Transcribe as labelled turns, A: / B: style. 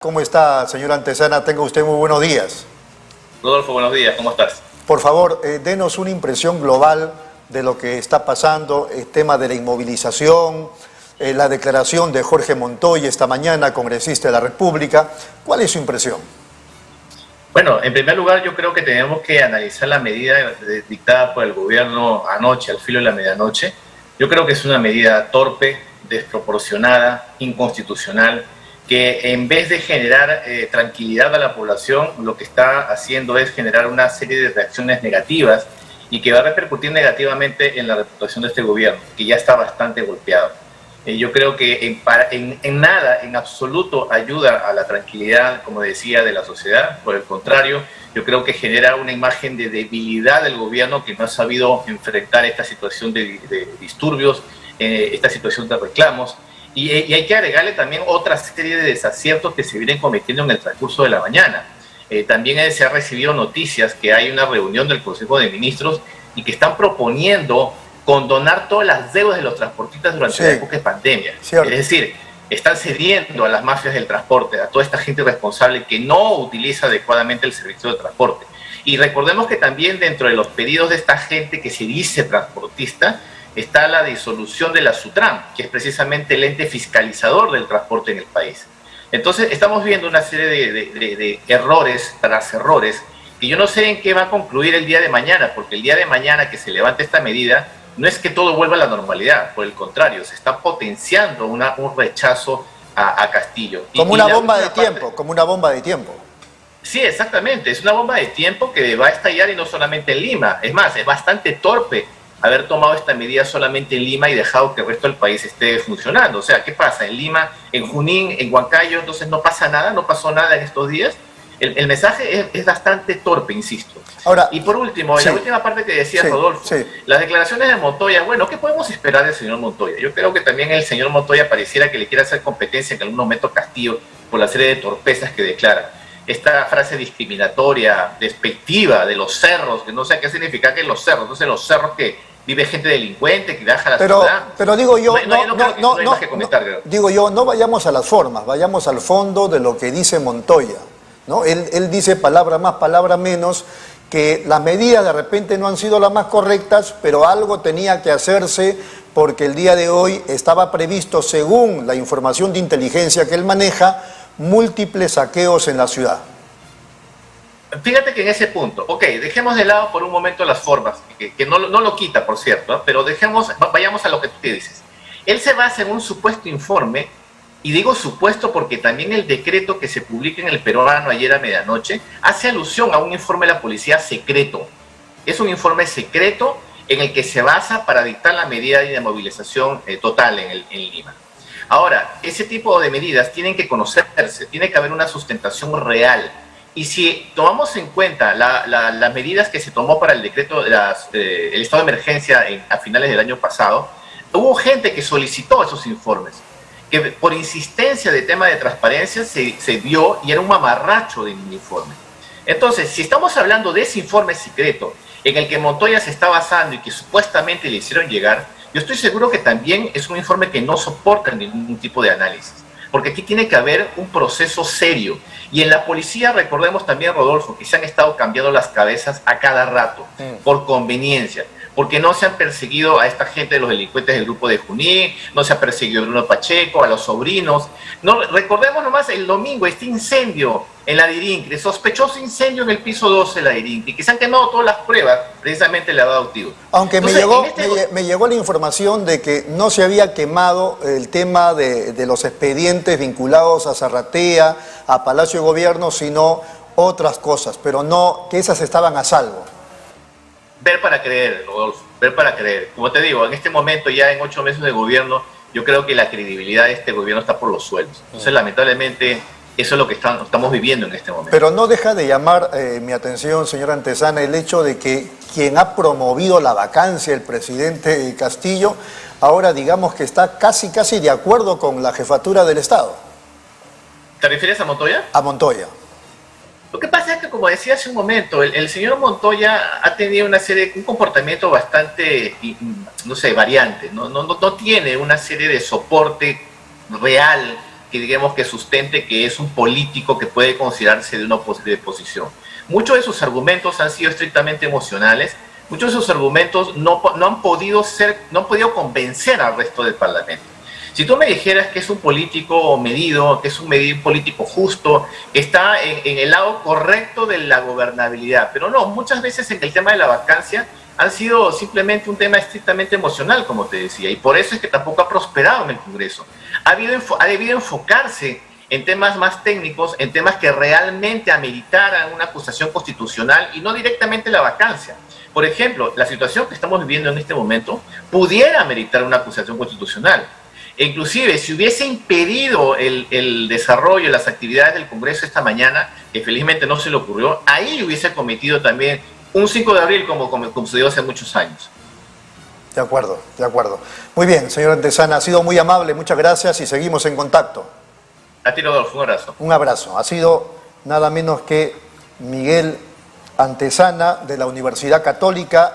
A: ¿Cómo está, señor Antezana? Tenga usted muy buenos días.
B: Rodolfo, buenos días, ¿cómo estás?
A: Por favor, denos una impresión global de lo que está pasando, el tema de la inmovilización, la declaración de Jorge Montoya esta mañana, congresista de la República. ¿Cuál es su impresión?
B: Bueno, en primer lugar, yo creo que tenemos que analizar la medida dictada por el gobierno anoche, al filo de la medianoche. Yo creo que es una medida torpe, desproporcionada, inconstitucional, que en vez de generar tranquilidad a la población, lo que está haciendo es generar una serie de reacciones negativas y que va a repercutir negativamente en la reputación de este gobierno, que ya está bastante golpeado. Yo creo que en nada, en absoluto, ayuda a la tranquilidad, como decía, de la sociedad. Por el contrario, yo creo que genera una imagen de debilidad del gobierno que no ha sabido enfrentar esta situación de disturbios, esta situación de reclamos. Y hay que agregarle también otra serie de desaciertos que se vienen cometiendo en el transcurso de la mañana. También se ha recibido noticias que hay una reunión del Consejo de Ministros y que están proponiendo condonar todas las deudas de los transportistas durante la época de pandemia.
A: Cierto.
B: Es decir, están cediendo a las mafias del transporte, a toda esta gente responsable que no utiliza adecuadamente el servicio de transporte. Y recordemos que también dentro de los pedidos de esta gente que se dice transportista, está la disolución de la SUTRAM, que es precisamente el ente fiscalizador del transporte en el país. Entonces, estamos viendo una serie de errores tras errores, que yo no sé en qué va a concluir el día de mañana, porque el día de mañana que se levante esta medida, no es que todo vuelva a la normalidad, por el contrario, se está potenciando un rechazo a Castillo.
A: Como una bomba de tiempo, como una bomba de tiempo.
B: Sí, exactamente, es una bomba de tiempo que va a estallar y no solamente en Lima. Es más, es bastante torpe haber tomado esta medida solamente en Lima y dejado que el resto del país esté funcionando. O sea, ¿qué pasa? En Lima, en Junín, en Huancayo, entonces no pasa nada, no pasó nada en estos días. El mensaje es bastante torpe, insisto.
A: Ahora,
B: y por último, en la última parte que decía Rodolfo, las declaraciones de Montoya, bueno, ¿qué podemos esperar del señor Montoya? Yo creo que también el señor Montoya pareciera que le quiere hacer competencia en algún momento Castillo por la serie de torpezas que declara. Esta frase discriminatoria, despectiva de los cerros, que no sé qué significa que los cerros, no sé, los cerros que vive gente delincuente, que viaja a la ciudad.
A: Pero digo yo, no vayamos a las formas, vayamos al fondo de lo que dice Montoya, ¿no? Él dice palabra más, palabra menos, que las medidas de repente no han sido las más correctas, pero algo tenía que hacerse porque el día de hoy estaba previsto, según la información de inteligencia que él maneja, múltiples saqueos en la ciudad.
B: Fíjate que en ese punto, dejemos de lado por un momento las formas, que no lo quita, por cierto, ¿eh? Pero vayamos a lo que tú te dices. Él se basa en un supuesto informe, y digo supuesto porque también el decreto que se publica en El Peruano ayer a medianoche hace alusión a un informe de la policía secreto. Es un informe secreto en el que se basa para dictar la medida de movilización total en Lima. Ahora, ese tipo de medidas tienen que conocerse, tiene que haber una sustentación real. Y si tomamos en cuenta las medidas que se tomó para el decreto, el estado de emergencia a finales del año pasado, hubo gente que solicitó esos informes, que por insistencia de tema de transparencia se dio y era un mamarracho de un informe. Entonces, si estamos hablando de ese informe secreto en el que Montoya se está basando y que supuestamente le hicieron llegar, yo estoy seguro que también es un informe que no soporta ningún tipo de análisis, porque aquí tiene que haber un proceso serio. Y en la policía, recordemos también, Rodolfo, que se han estado cambiando las cabezas a cada rato, por conveniencia, porque no se han perseguido a esta gente de los delincuentes del grupo de Junín, no se ha perseguido a Bruno Pacheco, a los sobrinos. No, recordemos nomás el domingo este incendio en la Dirinque, el sospechoso incendio en el piso 12 de la Dirinque, que se han quemado todas las pruebas, precisamente le ha dado tiro.
A: Aunque entonces, me llegó la información de que no se había quemado el tema de los expedientes vinculados a Zarratea, a Palacio de Gobierno, sino otras cosas, pero no que esas estaban a salvo.
B: Ver para creer, Rodolfo, ver para creer. Como te digo, en este momento, ya en 8 meses de gobierno, yo creo que la credibilidad de este gobierno está por los suelos. Entonces, lamentablemente, eso es lo que estamos viviendo en este momento.
A: Pero no deja de llamar mi atención, señor Antezana, el hecho de que quien ha promovido la vacancia, el presidente Castillo, ahora digamos que está casi de acuerdo con la jefatura del Estado.
B: ¿Te refieres a Montoya?
A: A Montoya.
B: Lo que pasa es que, como decía hace un momento, el señor Montoya ha tenido un comportamiento bastante, no sé, variante. No tiene una serie de soporte real que digamos que sustente que es un político que puede considerarse de una oposición. Muchos de sus argumentos han sido estrictamente emocionales, muchos de sus argumentos no han podido convencer al resto del Parlamento. Si tú me dijeras que es un político medido, que es un político justo, que está en el lado correcto de la gobernabilidad, pero no, muchas veces en el tema de la vacancia han sido simplemente un tema estrictamente emocional, como te decía, y por eso es que tampoco ha prosperado en el Congreso. Ha debido enfocarse en temas más técnicos, en temas que realmente ameritaran una acusación constitucional y no directamente la vacancia. Por ejemplo, la situación que estamos viviendo en este momento pudiera ameritar una acusación constitucional. E inclusive, si hubiese impedido el desarrollo de las actividades del Congreso esta mañana, que felizmente no se le ocurrió, ahí hubiese cometido también un 5 de abril como sucedió hace muchos años.
A: De acuerdo, de acuerdo. Muy bien, señor Antezana, ha sido muy amable, muchas gracias y seguimos en contacto.
B: A ti, Rodolfo, un abrazo.
A: Un abrazo. Ha sido nada menos que Miguel Antezana de la Universidad Católica.